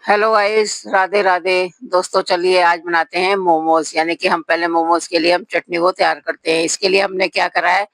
Hello guys, Radhe Radhe. दोस्तों चलिए आज बनाते हैं मोमोज। यानी कि हम पहले मोमोज के लिए हम चटनी को तैयार करते हैं। इसके लिए हमने क्या करा है,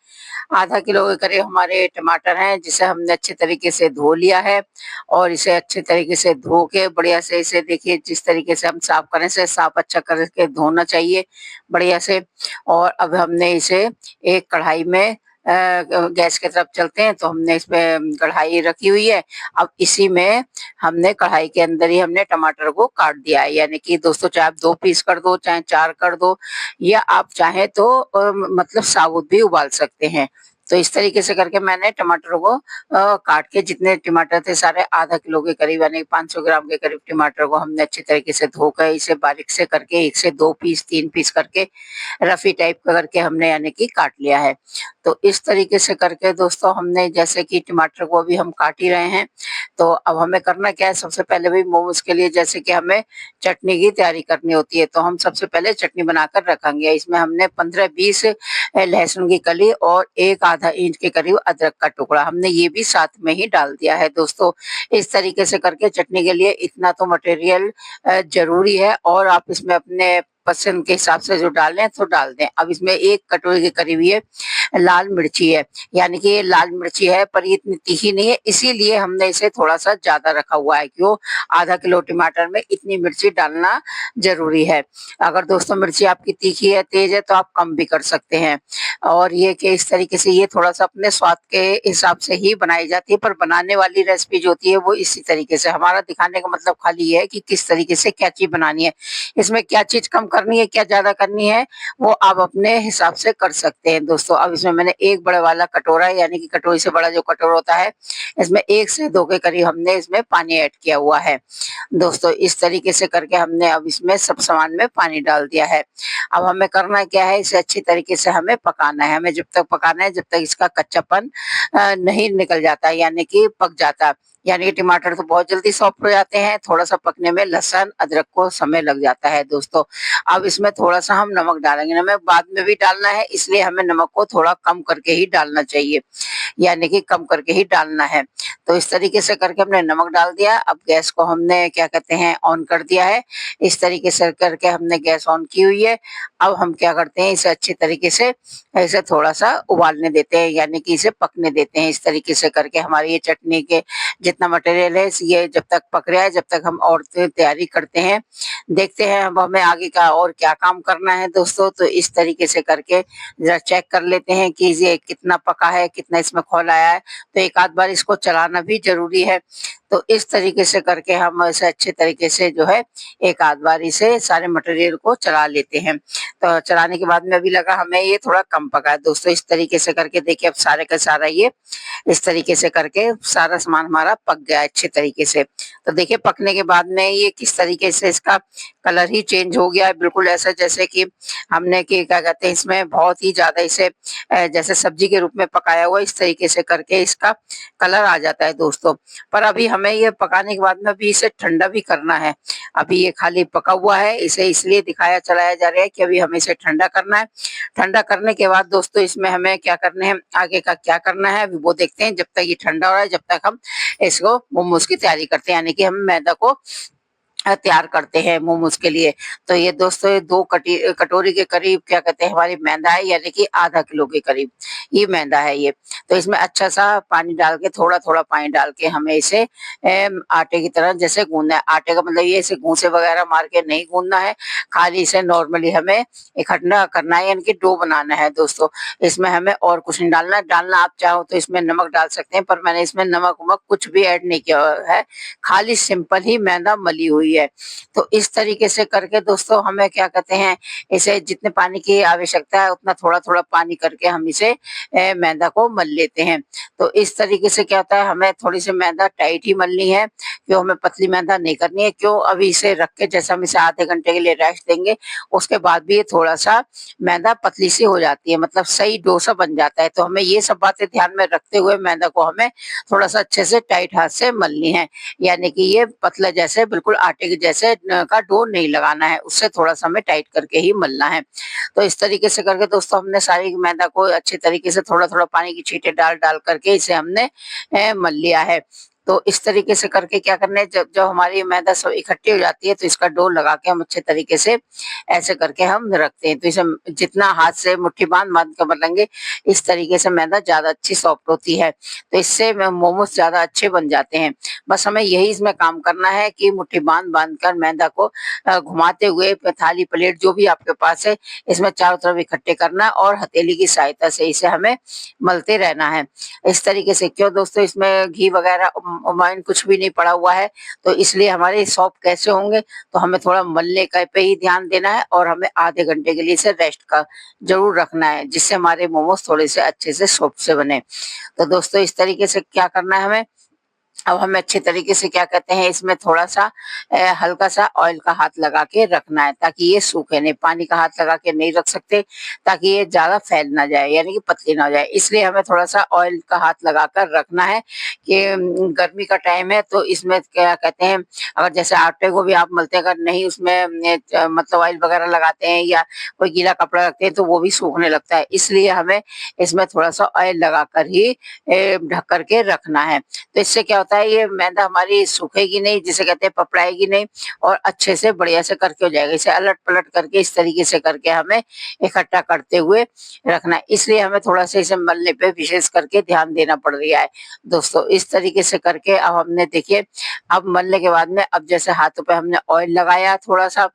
आधा किलो के करीब हमारे टमाटर हैं जिसे हमने अच्छे तरीके से धो लिया है। और इसे अच्छे तरीके से धो के बढ़िया से इसे देखिए, जिस तरीके से हम साफ करें से साफ अच्छा करके धोना चाहिए बढ़िया से। और अब हमने इसे एक कढ़ाई में गैस की तरफ चलते हैं। तो हमने इसमें कढ़ाई रखी हुई है। अब इसी में हमने कढ़ाई के अंदर ही हमने टमाटर को काट दिया है। यानी कि दोस्तों, चाहे आप 2 पीस कर दो, चाहे 4 कर दो, या आप चाहें तो मतलब साबुत भी उबाल सकते हैं। तो इस तरीके से करके मैंने टमाटरों को काट के, जितने टमाटर थे सारे आधा किलो के करीब यानी 500 ग्राम के करीब टमाटर को हमने अच्छे तरीके से धोकर इसे बारीक से करके 1 से 2 पीस 3 पीस करके रफी टाइप का करके हमने यानी कि काट लिया है। तो इस तरीके से करके दोस्तों हमने, जैसे कि टमाटर को अभी हम काट ही रहे हैं, तो अब हमें करना क्या है, सबसे पहले भी मोमोज के लिए जैसे कि हमें चटनी की तैयारी करनी होती है। तो हम सबसे पहले चटनी बनाकर रखेंगे। इसमें हमने 15-20 लहसुन की कली और एक आधा इंच के करीब अदरक का टुकड़ा हमने ये भी साथ में ही डाल दिया है दोस्तों। इस तरीके से करके चटनी के लिए इतना तो मटेरियल जरूरी है। और आप इसमें अपने पसंद के हिसाब से जो डालें तो डाल दें। अब इसमें 1 कटोरी के करीब ये लाल मिर्ची है। यानी कि ये लाल मिर्ची है पर ये इतनी तीखी नहीं है, इसीलिए हमने इसे थोड़ा सा ज्यादा रखा हुआ है। क्यों, आधा किलो टमाटर में इतनी मिर्ची डालना जरूरी है। अगर दोस्तों मिर्ची आपकी तीखी है, तेज है, तो आप कम भी कर सकते हैं। और ये कि इस तरीके से ये थोड़ा सा अपने स्वाद के हिसाब से ही बनाई जाती है, पर बनाने वाली रेसिपी जो होती है वो इसी तरीके से। हमारा दिखाने का मतलब खाली ये है कि किस तरीके से क्या चीज बनानी है, इसमें क्या चीज कम करनी है, क्या ज्यादा करनी है, वो आप अपने हिसाब से कर सकते हैं दोस्तों। अब इसमें मैंने एक बड़े वाला कटोरा, यानी कि कटोरी से बड़ा जो कटोरा होता है, इसमें 1 से 2 के करीब हमने इसमें पानी ऐड किया हुआ है दोस्तों। इस तरीके से करके हमने अब इसमें सब सामान में पानी डाल दिया है। अब हमें करना क्या है, इसे अच्छी तरीके से हमें पकाना है। हमें जब तक पकाना है जब तक इसका कच्चापन नहीं निकल जाता, यानी कि पक जाता। यानी कि टमाटर तो बहुत जल्दी सॉफ्ट हो जाते हैं, थोड़ा सा पकने में लहसुन अदरक को समय लग जाता है दोस्तों। अब इसमें थोड़ा सा हम नमक डालेंगे। नमक बाद में भी डालना है, इसलिए हमें नमक को थोड़ा कम करके ही डालना चाहिए, यानी कि कम करके ही डालना है। तो इस तरीके से करके हमने नमक डाल दिया। अब गैस को हमने क्या कहते हैं ऑन कर दिया है। इस तरीके से करके हमने गैस ऑन की हुई है। अब हम क्या करते हैं, इसे अच्छे तरीके से इसे थोड़ा सा उबालने देते हैं, यानी कि इसे पकने देते हैं। इस तरीके से करके हमारी ये चटनी के जितना मटेरियल है ये जब तक पक रहा है, जब तक हम और तैयारी करते हैं। देखते हैं अब हमें आगे का और क्या काम करना है दोस्तों। तो इस तरीके से करके जरा चेक कर लेते हैं कि ये कितना पका है, कितना इसमें खोल आया है। तो एक आध बार इसको चलाना भी जरूरी है। तो इस तरीके से करके हम इसे अच्छे तरीके से जो है एक आध बार इसे सारे मटेरियल को चला लेते हैं। तो चलाने के बाद में अभी लगा हमें ये थोड़ा कम पका है दोस्तों। इस तरीके से करके देखिए, अब सारे का सारा ये इस तरीके से करके सारा सामान हमारा पक गया है अच्छे तरीके से। तो देखिए पकने के बाद में ये किस तरीके से इसका कलर ही चेंज हो गया है, बिल्कुल ऐसा जैसे कि हमने कि क्या कहते हैं इसमें बहुत ही ज्यादा इसे जैसे सब्जी के रूप में पकाया हुआ, इस तरीके से करके इसका कलर आ जाता है दोस्तों। पर अभी हमें ये पकाने के बाद में अभी इसे ठंडा भी करना है। अभी ये खाली पका हुआ है, इसे इसलिए दिखाया चलाया जा रहा है कि अभी हमें इसे ठंडा करना है। ठंडा करने के बाद दोस्तों इसमें हमें क्या करना है, आगे का क्या करना है अभी वो देखते हैं। जब तक ये ठंडा हो रहा है, जब तक हम इसको मोमोज की तैयारी करते हैं, यानी कि हम मैदा को तैयार करते हैं मोमोज के लिए। तो ये दोस्तों ये 2 कटोरी के करीब क्या कहते हैं हमारी मैदा है, यानी कि आधा किलो के करीब ये मैदा है ये। तो इसमें अच्छा सा पानी डाल के, थोड़ा थोड़ा पानी डाल के हमें इसे आटे की तरह जैसे गूंदना है। आटे का मतलब ये इसे घूंसे वगैरह मार के नहीं गूंदना है, खाली इसे नॉर्मली हमें इकट्ठा करना है, यानी कि डो बनाना है दोस्तों। इसमें हमें और कुछ नहीं डालना। डालना आप चाहो तो इसमें नमक डाल सकते हैं, पर मैंने इसमें नमक वमक कुछ भी ऐड नहीं किया है, खाली सिंपल ही मैदा मली हुई है। तो इस तरीके से करके दोस्तों हमें क्या कहते हैं, इसे जितने पानी की आवश्यकता है उतना थोड़ा थोड़ा पानी करके हम इसे मैदा को मल लेते हैं। तो इस तरीके से क्या होता है, हमें थोड़ी सी मैदा टाइट ही मलनी है, क्यों हमें पतली मैदा नहीं करनी है। क्यों, अभी इसे रख के जैसे हम इसे आधे घंटे के लिए रेस्ट देंगे, उसके बाद भी ये थोड़ा सा मैदा पतली सी हो जाती है, मतलब सही डोसा बन जाता है। तो हमें ये सब बातें ध्यान में रखते हुए मैदा को हमें थोड़ा सा अच्छे से टाइट हाथ से मलनी है, यानी कि ये पतला जैसे बिल्कुल आटे के जैसे का डो नहीं लगाना है, उससे थोड़ा सा हमें टाइट करके ही मलना है। तो इस तरीके से करके दोस्तों हमने सारी मैदा को अच्छे तरीके से थोड़ा थोड़ा पानी की छींटे डाल डाल करके इसे हमने मल लिया है। तो इस तरीके से करके क्या करना है, जब जब हमारी मैदा सब इकट्ठी हो जाती है तो इसका डो लगा के हम अच्छे तरीके से ऐसे करके हम रखते हैं। तो इसे जितना हाथ से मुट्ठी बांध बांध कर बनाएंगे, इस तरीके से मैदा ज्यादा अच्छी सॉफ्ट होती है, तो इससे मोमोज ज्यादा अच्छे बन जाते हैं। बस हमें यही इसमें काम करना है कि मुट्ठी बांध बांध कर मैदा को घुमाते हुए थाली प्लेट जो भी आपके पास है, इसमें चारों तरफ इकट्ठे करना और हथेली की सहायता से इसे हमें मलते रहना है। इस तरीके से, क्यों दोस्तों, इसमें घी वगैरह अजवाइन कुछ भी नहीं पड़ा हुआ है, तो इसलिए हमारे सॉफ्ट कैसे होंगे, तो हमें थोड़ा मलने का पे ही ध्यान देना है और हमें आधे घंटे के लिए इसे रेस्ट का जरूर रखना है, जिससे हमारे मोमोज थोड़े से अच्छे से सॉफ्ट से बने। तो दोस्तों इस तरीके से क्या करना है हमें, अब हमें अच्छे तरीके से क्या कहते हैं, इसमें थोड़ा-सा हल्का सा ऑयल का हाथ लगा के रखना है, ताकि ये सूखे नहीं। पानी का हाथ लगा के नहीं रख सकते, ताकि ये ज़्यादा फैल ना जाए, यानी कि पतली ना हो जाए। इसलिए हमें थोड़ा-सा ऑयल का हाथ लगाकर रखना है कि गर्मी का टाइम है, तो इसमें क्या कहते हैं, अगर जैसे आटे को भी आप मलते हैं, अगर नहीं उसमें मतलब ऑयल वगैरह लगाते हैं या कोई गीला कपड़ा रखते हैं, तो वो भी सूखने लगता है। इसलिए हमें इसमें थोड़ा-सा ऑयल लगाकर ही ढक कर के रखना है। तो इससे क्या होता है, ये मैदा हमारी सूखेगी नहीं, जिसे कहते हैं पपड़ाएगी नहीं, और अच्छे से बढ़िया से करके हो जाएगा। इसे अलट पलट करके इस तरीके से करके हमें इकट्ठा करते हुए रखना है। इसलिए हमें थोड़ा सा इसे मलने पे विशेष करके ध्यान देना पड़ रहा है दोस्तों। इस तरीके से करके अब हमने देखिए, अब मलने के बाद में अब जैसे हाथों पे हमने ऑयल लगाया थोड़ा सा,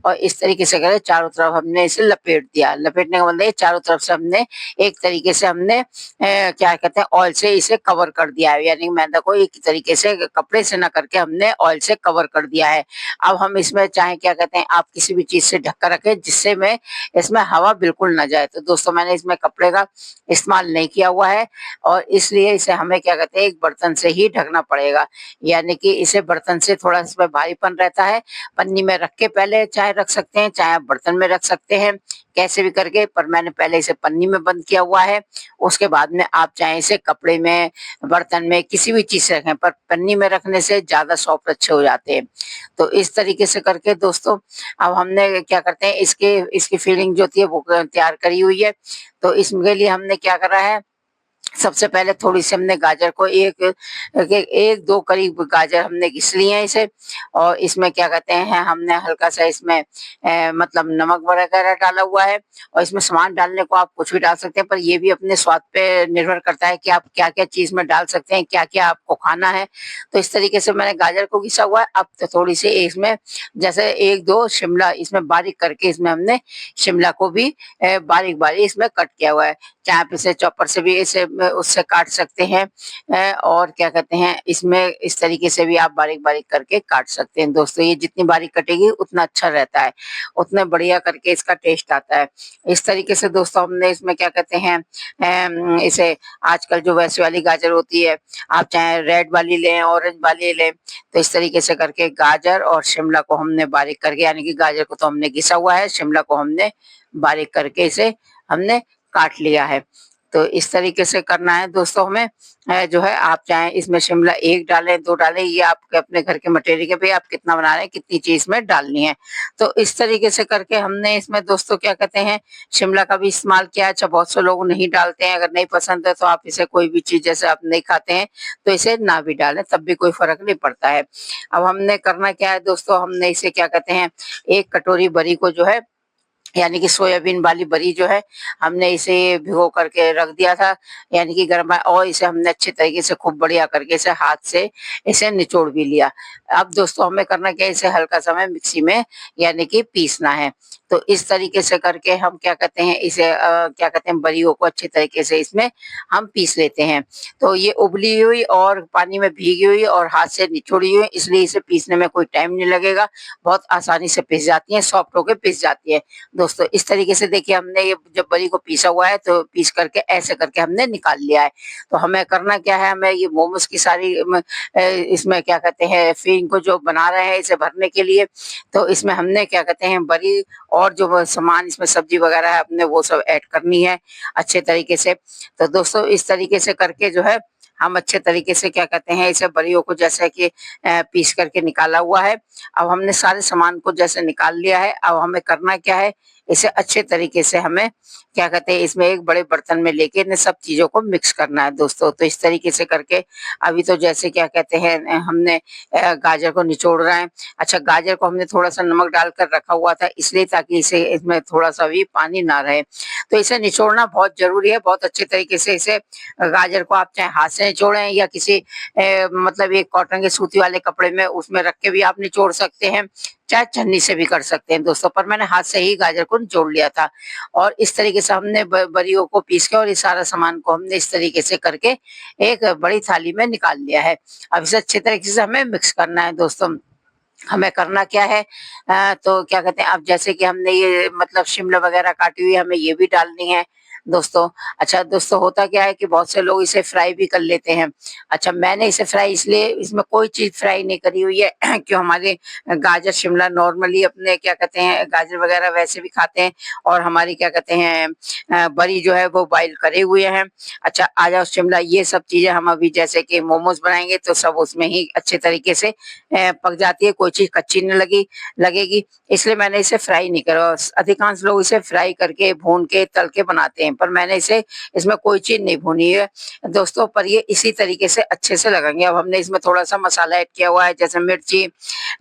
और इस तरीके से करे चारों तरफ हमने इसे लपेट दिया। लपेटने का मतलब ये चारों तरफ से हमने एक तरीके से हमने क्या कहते हैं, ऑयल से इसे कवर कर दिया है, यानी मैदा को एक तरीके से कपड़े से ना करके हमने ऑयल से कवर कर दिया है। अब हम इसमें चाहे क्या कहते हैं, आप किसी भी चीज से ढक कर रखें, जिससे में इसमें हवा बिल्कुल ना जाए। तो दोस्तों मैंने इसमें कपड़े का इस्तेमाल नहीं किया हुआ है, और इसलिए इसे हमें क्या कहते हैं, एक बर्तन से ही ढकना पड़ेगा, यानी कि इसे बर्तन से थोड़ा इसमें भारीपन रहता है। पन्नी में रख के पहले चाहे रख सकते हैं, चाहे आप बर्तन में रख सकते हैं, कैसे भी करके, पर मैंने पहले इसे पन्नी में बंद किया हुआ है। उसके बाद में आप चाहे इसे कपड़े में, बर्तन में, किसी भी चीज से रखें, पर पन्नी में रखने से ज्यादा सॉफ्ट अच्छे हो जाते हैं। तो इस तरीके से करके दोस्तों, अब हमने क्या करते हैं, इसके इसकी फीलिंग जो होती है वो तैयार करी हुई है। तो इसके लिए हमने क्या करा है, सबसे पहले थोड़ी-सी हमने गाजर को एक 2 करीब गाजर हमने घिस लिए हैं इसे, और इसमें क्या कहते हैं, हमने हल्का-सा इसमें मतलब नमक वगैरह डाला हुआ है, और इसमें सामान डालने को आप कुछ भी डाल सकते हैं, पर ये भी अपने स्वाद पे निर्भर करता है कि आप क्या-क्या चीज़ में डाल सकते हैं, क्या-क्या आपको खाना है। तो इस तरीके से मैंने गाजर को घिसा हुआ है। अब तो थोड़ी-सी इसमें जैसे 1-2 शिमला इसमें बारीक करके, इसमें हमने शिमला को भी बारीक-बारीक इसमें कट किया हुआ है। चाहे आप इसे चॉपर से भी इसे उससे काट सकते हैं, और क्या कहते हैं, इसमें इस तरीके से भी आप बारीक-बारीक करके काट सकते हैं। दोस्तों ये जितनी बारीक कटेगी उतना अच्छा रहता है, उतने बढ़िया करके इसका टेस्ट आता है। इस तरीके से दोस्तों हमने इसमें क्या कहते हैं, इसे आजकल जो वैसे वाली गाजर होती है, आप चाहे रेड वाली लें, ऑरेंज वाली लें, तो इस तरीके से करके गाजर और शिमला को हमने बारीक करके, यानी कि गाजर को तो हमने घिसा हुआ है, शिमला को हमने बारीक करके इसे हमने काट लिया है। तो इस तरीके से करना है दोस्तों हमें। जो है, आप चाहें इसमें शिमला 1 डालें, 2 डालें, ये आपके अपने घर के मटेरियल के पे आप कितना बना रहे हैं, कितनी चीज़ इसमें डालनी है। तो इस तरीके से करके हमने इसमें दोस्तों क्या कहते हैं, शिमला का भी इस्तेमाल किया है। अच्छा, बहुत से लोग नहीं डालते हैं, अगर नहीं पसंद है तो आप इसे कोई भी चीज़, जैसे आप नहीं खाते हैं तो इसे ना भी डालें, तब भी कोई फ़र्क नहीं पड़ता है। अब हमने करना क्या है दोस्तों, हमने इसे क्या कहते हैं, 1 कटोरी बरी को जो है, यानी कि सोयाबीन वाली बरी जो है, हमने इसे भिगो करके रख दिया था, यानी कि गर्म, और इसे हमने अच्छे तरीके से खूब बढ़िया करके इसे हाथ से इसे निचोड़ भी लिया। अब दोस्तों हमें करना क्या है, इसे हल्का सा हमें मिक्सी में यानी कि पीसना है। तो इस तरीके से करके हम क्या कहते हैं, इसे क्या कहते हैं, बरियों को अच्छे तरीके से इसमें हम पीस लेते हैं। तो ये उबली हुई और पानी में भीगी हुई और हाथ से निचोड़ी हुई, इसलिए इसे पीसने में कोई टाइम नहीं लगेगा, बहुत आसानी से पिस जाती है, सॉफ्ट होके पिस जाती है। दोस्तों इस तरीके से देखिए, हमने ये जब बरी को पीसा हुआ है, तो पीस करके ऐसे करके हमने निकाल लिया है। तो हमें करना क्या है, हमें ये मोमोज की सारी इसमें क्या कहते हैं, फिलिंग को जो बना रहे हैं इसे भरने के लिए, तो इसमें हमने क्या कहते हैं, बरी और जो वो सामान इसमें सब्जी वगैरह है अपने, वो सब ऐड करनी है अच्छे तरीके से। तो दोस्तों इस तरीके से करके जो है, हम अच्छे तरीके से क्या कहते हैं, इसे बरियों को जैसे कि पीस करके निकाला हुआ है। अब हमने सारे सामान को जैसे निकाल लिया है, अब हमें करना क्या है, इसे अच्छे तरीके से हमें क्या कहते हैं इसमें एक बड़े बर्तन में लेके इन सब चीज़ों को मिक्स करना है दोस्तों। तो इस तरीके से करके अभी तो जैसे क्या कहते हैं हमने गाजर को निचोड़ रहे हैं। अच्छा, गाजर को हमने थोड़ा-सा नमक डालकर रखा हुआ था इसलिए ताकि इसे इसमें थोड़ा-सा भी पानी ना रहे। तो इसे निचोड़ना बहुत ज़रूरी है, बहुत अच्छे तरीके से इसे गाजर को आप चाहे हाथ से निचोड़ें या किसी मतलब एक कॉटन के सूती वाले कपड़े में उसमें रख के भी आप निचोड़ सकते हैं, चाहे छन्नी से भी कर सकते हैं दोस्तों। पर मैंने हाथ से ही गाजर को निचोड़ लिया था और इस तरीके से हमने बरियों को पीस के और इस सारा सामान को हमने इस तरीके से करके एक बड़ी थाली में निकाल लिया है। अब इसे अच्छे तरीके से हमें मिक्स करना है दोस्तों। हमें करना क्या है तो क्या कहते हैं अब जैसे कि हमने ये मतलब शिमला वगैरह काटी हुई है, हमें ये भी डालनी है दोस्तों। अच्छा दोस्तों, होता क्या है कि बहुत से लोग इसे फ्राई भी कर लेते हैं। अच्छा, मैंने इसे फ्राई इसलिए इसमें कोई चीज़ फ्राई नहीं करी हुई है क्यों हमारे गाजर शिमला नॉर्मली अपने क्या कहते हैं गाजर वगैरह वैसे भी खाते हैं और हमारी क्या कहते हैं बड़ी जो है वो बॉयल करे हुए हैं। अच्छा, आ जाओ शिमला, ये सब चीज़ें हम अभी जैसे कि मोमोज़ बनाएँगे तो सब उसमें ही अच्छे तरीके से पक जाती है, कोई चीज़ कच्ची नहीं लगेगी, इसलिए मैंने इसे फ्राई नहीं करा। अधिकांश लोग इसे फ्राई करके, भून के, तल के बनाते हैं, पर मैंने इसे इसमें कोई चीज़ नहीं भुनी है दोस्तों, पर ये इसी तरीके से अच्छे से लगेंगे। अब हमने इसमें थोड़ा-सा मसाला ऐड किया हुआ है, जैसे मिर्ची,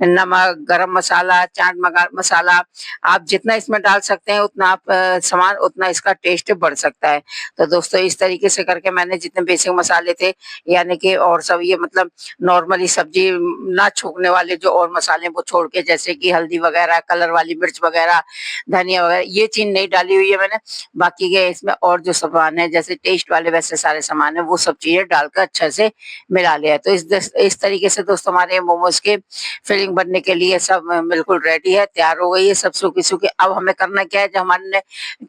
नमक, गरम मसाला, चाट मसाला, आप जितना इसमें डाल सकते हैं उतना आप सामान उतना इसका टेस्ट बढ़ सकता है। तो दोस्तों इस तरीके से करके मैंने जितने बेसिक मसाले थे यानी कि और सब ये मतलब नॉर्मली सब्जी ना छोकने वाले जो और मसाले वो छोड़ के जैसे कि हल्दी वगैरह, कलर वाली मिर्च वगैरह, धनिया वगैरह ये चीज़ नहीं डाली हुई है मैंने। बाकी के इसमें और जो सामान है जैसे टेस्ट वाले वैसे सारे सामान है वो सब चीज़ें डालकर अच्छे से मिला लिया है। तो इस तरीके से दोस्तों हमारे मोमोज़ के फिलिंग बनने के लिए सब बिल्कुल रेडी है, तैयार हो गई है सब सूखी-सूखी। अब हमें करना क्या है, जो हमारे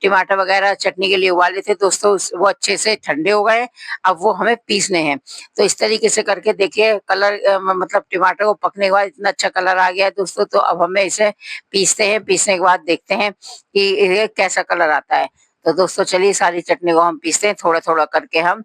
टमाटर वगैरह चटनी के लिए उबाले थे दोस्तों वो अच्छे से ठंडे हो गए हैं, अब वो हमें पीसने हैं। तो इस तरीके से करके देखिए कलर मतलब टमाटर को पकने के बाद इतना अच्छा कलर आ गया है दोस्तों, तो अब हमें इसे पीसते हैं, पीसने के बाद देखते हैं कि ये कैसा कलर आता है। तो दोस्तों चलिए सारी चटनी को हम पीसते हैं, थोड़ा-थोड़ा करके हम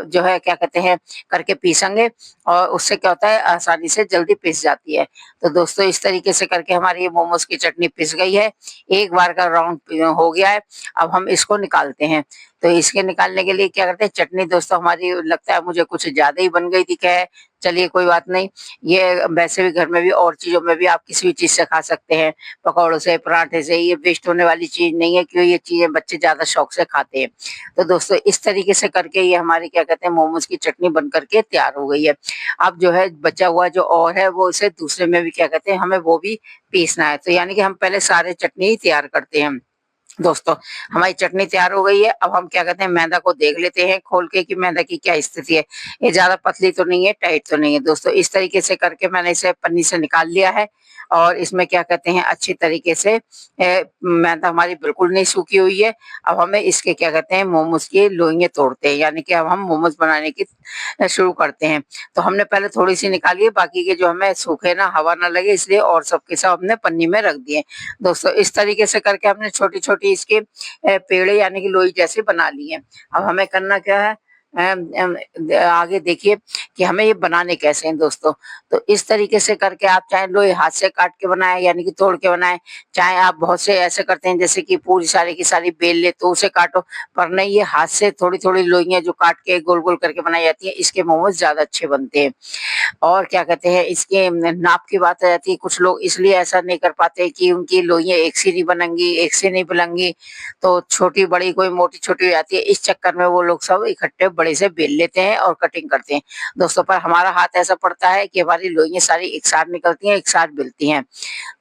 जो है क्या कहते हैं करके पीसेंगे और उससे क्या होता है आसानी से जल्दी पिस जाती है। तो दोस्तों इस तरीके से करके हमारी ये मोमोज़ की चटनी पिस गई है, एक बार का राउंड हो गया है, अब हम इसको निकालते हैं। तो इसके निकालने के लिए क्या करते हैं, चटनी दोस्तों हमारी लगता है मुझे कुछ ज़्यादा ही बन गई थी क्या है, चलिए कोई बात नहीं। ये वैसे भी घर में भी और चीज़ों में भी आप किसी भी चीज़ से खा सकते हैं, पकौड़ों से, पराठे से, ये वेस्ट होने वाली चीज़ नहीं है क्योंकि ये चीज़ें बच्चे ज़्यादा शौक से खाते हैं। तो दोस्तों इस तरीके से करके ये हमारी क्या कहते हैं मोमोज़ की चटनी बन कर के तैयार हो गई है। अब जो है बचा हुआ जो और है वो इसे दूसरे में भी क्या कहते हैं हमें वो भी पीसना है। तो यानी कि हम पहले सारे चटनी ही तैयार करते हैं। दोस्तों हमारी चटनी तैयार हो गई है, अब हम क्या कहते हैं मैदा को देख लेते हैं खोल के कि मैदा की क्या स्थिति है। ये ज़्यादा पतली तो नहीं है, टाइट तो नहीं है दोस्तों। इस तरीके से करके मैंने इसे पन्नी से निकाल लिया है और इसमें क्या कहते हैं अच्छी तरीके से मैदा हमारी बिल्कुल नहीं सूखी हुई है। अब हमें इसके क्या कहते हैं मोमोज़ की लोइयाँ तोड़ते हैं, यानी कि अब हम मोमोज़ बनाने की शुरू करते हैं। तो हमने पहले थोड़ी-सी निकाली है, बाकी के जो हमें सूखे ना हवा ना लगे इसलिए और सब के सब हमने पन्नी में रख दिए। दोस्तों इस तरीके से करके हमने छोटी-छोटी इसके पेड़े यानी कि लोई जैसे बना ली हैं। अब हमें करना क्या है आगे देखिए कि हमें ये बनाने कैसे हैं दोस्तों। तो इस तरीके से करके आप चाहे लोई हाथ से काट के बनाएँ यानी कि तोड़ के बनाएँ, चाहे आप बहुत से ऐसे करते हैं जैसे कि पूरी सारी की सारी बेल ले तो उसे काटो, पर नहीं ये हाथ से थोड़ी-थोड़ी लोइयाँ जो काट के गोल-गोल करके बनाई जाती है, इसके मोमोज़ ज़्यादा अच्छे बनते हैं। और क्या कहते हैं इसके नाप की बात आ जाती है, कुछ लोग इसलिए ऐसा नहीं कर पाते कि उनकी लोइयाँ एक सी नहीं बनेंगी, एक सी नहीं बनेंगी, तो छोटी-बड़ी कोई मोटी-छोटी हो जाती है। इस चक्कर में वो लोग सब इकट्ठे बड़े से बेल लेते हैं और कटिंग करते हैं। दोस्तों पर हमारा हाथ ऐसा पड़ता है कि हमारी लोइयाँ सारी एक साथ निकलती हैं, एक साथ मिलती हैं।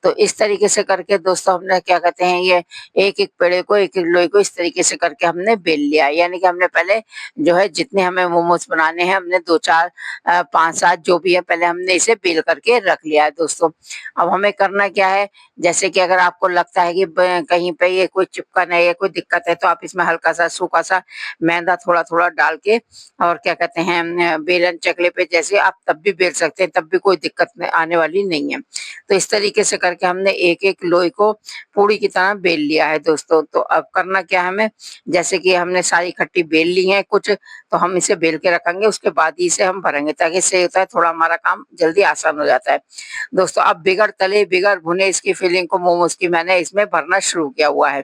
तो इस तरीके से करके दोस्तों हमने क्या कहते हैं ये एक-एक पेड़े को, एक-एक लोई को इस तरीके से करके हमने बेल लिया। यानी कि हमने पहले जो है जितने हमें मोमोज़ बनाने हैं हमने 2-4 5-7 जो भी है पहले हमने इसे बेल करके रख लिया है दोस्तों। अब हमें करना क्या है, जैसे कि अगर आपको लगता है कि ब कहीं पे ये कोई चिपकन है या कोई दिक्कत है तो आप इसमें हल्का-सा सूखा-सा मैदा थोड़ा-थोड़ा डाल के और क्या कहते हैं बेलन चकले पे जैसे आप तब भी बेल सकते हैं, तब भी कोई दिक्कत न आने वाली नहीं है। तो इस तरीके से करके हमने एक-एक लोई को पूड़ी की तरह बेल लिया है दोस्तों। तो अब करना क्या है हमें, जैसे कि हमने सारी इकट्ठी बेल ली है कुछ, तो हम इसे बेल के रखेंगे, उसके बाद ही इसे हम भरेंगे, ताकि इससे होता है थोड़ा हमारा काम जल्दी आसान हो जाता है। दोस्तों अब बिगड़ तले बिगड़ भुने इसकी फीलिंग को मोमोज की मैंने इसमें भरना शुरू किया हुआ है।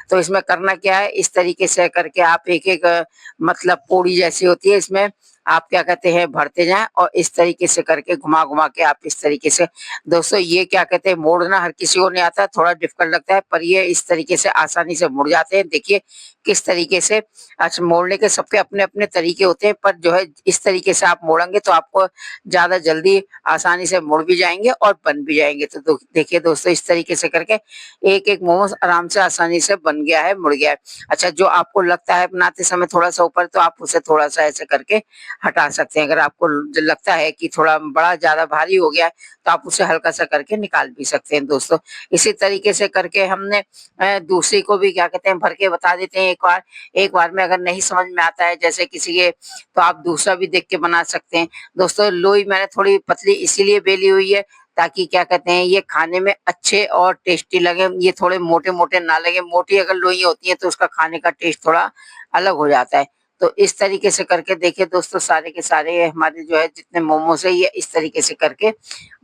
तो इसमें करना क्या है, इस तरीके से करके आप एक-एक मतलब पूड़ी जैसी होती है, इसमें आप क्या कहते हैं भरते जाएँ, और इस तरीके से करके घुमा-घुमा के आप इस तरीके से, दोस्तों ये क्या कहते हैं मोड़ना हर किसी को नहीं आता, थोड़ा डिफिकल्ट लगता है, पर ये इस तरीके से आसानी से मुड़ जाते हैं। देखिए किस तरीके से, अच्छा मोड़ने के सबके अपने-अपने तरीके होते हैं, पर जो है इस तरीके से आप मोड़ेंगे तो आपको ज़्यादा जल्दी आसानी से मुड़ भी जाएँगे और बन भी जाएँगे। तो देखिए दोस्तों इस तरीके से करके एक-एक मोमोज़ आराम से आसानी से बन गया है, मुड़ गया है। अच्छा जो आपको लगता है बनाते समय थोड़ा-सा ऊपर, तो आप उसे थोड़ा-सा ऐसे करके हटा सकते हैं। अगर आपको लगता है कि थोड़ा बड़ा ज़्यादा भारी हो गया है, तो आप उसे हल्का-सा करके निकाल भी सकते हैं दोस्तों। इसी तरीके से करके हमने दूसरी को भी क्या कहते हैं भर के बता देते हैं एक बार। एक बार में अगर नहीं समझ में आता है जैसे किसी के, तो आप दूसरा भी देख के बना सकते हैं। दोस्तों लोई मैंने थोड़ी पतली इसीलिए बेली हुई है, ताकि क्या कहते हैं ये खाने में अच्छे और टेस्टी लगे, ये थोड़े मोटे-मोटे ना लगे। मोटी अगर लोई होती है तो उसका खाने का टेस्ट थोड़ा अलग हो जाता है। तो इस तरीके से करके देखिए दोस्तों सारे के सारे हमारे जो है जितने मोमोज़ है ये इस तरीके से करके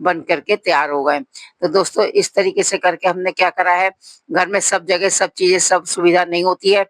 बन करके तैयार हो गए। तो दोस्तों इस तरीके से करके हमने क्या करा है, घर में सब जगह सब चीज़ें सब सुविधा नहीं होती है,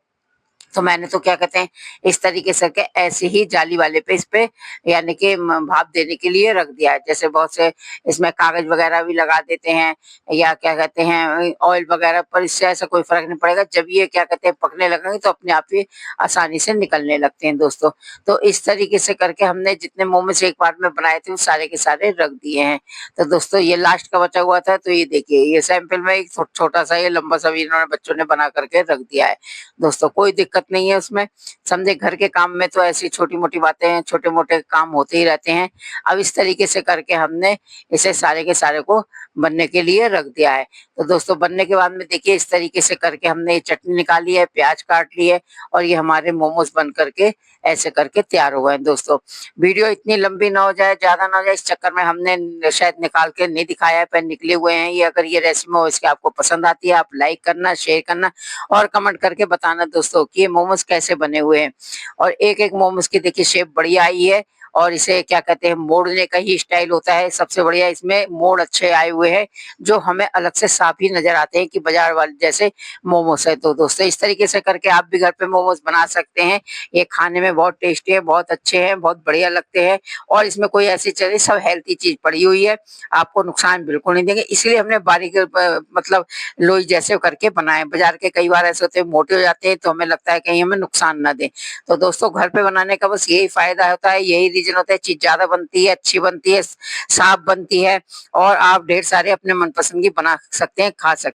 तो मैंने तो क्या कहते हैं इस तरीके से के ऐसे ही जाली वाले पे इस पे यानी कि भाप देने के लिए रख दिया है। जैसे बहुत से इसमें कागज वगैरह भी लगा देते हैं, या क्या कहते हैं ऑयल वगैरह, पर इससे ऐसा कोई फर्क नहीं पड़ेगा। जब ये क्या कहते हैं पकने लगेंगे तो अपने आप ही आसानी से निकलने लगते हैं दोस्तों। तो इस तरीके से करके हमने जितने मोमोज एक बार में बनाए थे वो सारे के सारे रख दिए हैं। तो दोस्तों ये लास्ट का बचा हुआ था, तो ये देखिए ये सैंपल में एक छोटा सा ये लंबा सा भी इन्होंने बच्चों ने बना करके रख दिया है। दोस्तों कोई दिक्कत नहीं है उसमें, समझे घर के काम में तो ऐसी छोटी-मोटी बातें, छोटे-मोटे काम होते ही रहते हैं। अब इस तरीके से करके हमने इसे सारे के सारे को बनने के लिए रख दिया है। तो दोस्तों बनने के बाद में देखिए इस तरीके से करके हमने ये चटनी निकाली है, प्याज काट ली है, और ये हमारे मोमोज़ बन करके ऐसे करके तैयार हो गए हैं दोस्तों। वीडियो इतनी लंबी ना हो जाए, ज़्यादा ना हो जाए, इस चक्कर में हमने शायद निकाल के नहीं दिखाया है, पर निकले हुए हैं ये। अगर ये रेसिपी हो इसकी आपको पसंद आती है, आप लाइक करना, शेयर करना और कमेंट करके बताना दोस्तों कि ये मोमोज कैसे बने हुए हैं। और एक-एक मोमोज की देखिए शेप बढ़िया आई है, और इसे क्या कहते हैं मोड़ने का ही स्टाइल होता है सबसे बढ़िया, इसमें मोड़ अच्छे आए हुए हैं, जो हमें अलग से साफ ही नज़र आते हैं कि बाज़ार वाले जैसे मोमोज है। तो दोस्तों इस तरीके से करके आप भी घर पे मोमोज बना सकते हैं। ये खाने में बहुत टेस्टी है, बहुत अच्छे हैं, बहुत बढ़िया लगते हैं, और इसमें कोई ऐसी चीज़ नहीं, सब हेल्थी चीज़ पड़ी हुई है, आपको नुकसान बिल्कुल नहीं देंगे। इसलिए हमने बारीक मतलब लोई जैसे करके बनाए। बाजार के कई बार ऐसे होते हैं मोटे हो जाते हैं, तो हमें लगता है कहीं हमें नुकसान ना दें। तो दोस्तों घर पे बनाने का बस यही फायदा होता है, यही रीजन होता है, चीज ज्यादा बनती है, अच्छी बनती है, साफ बनती है, और आप ढेर सारे अपने मनपसंद की बना सकते हैं, खा सकते हैं।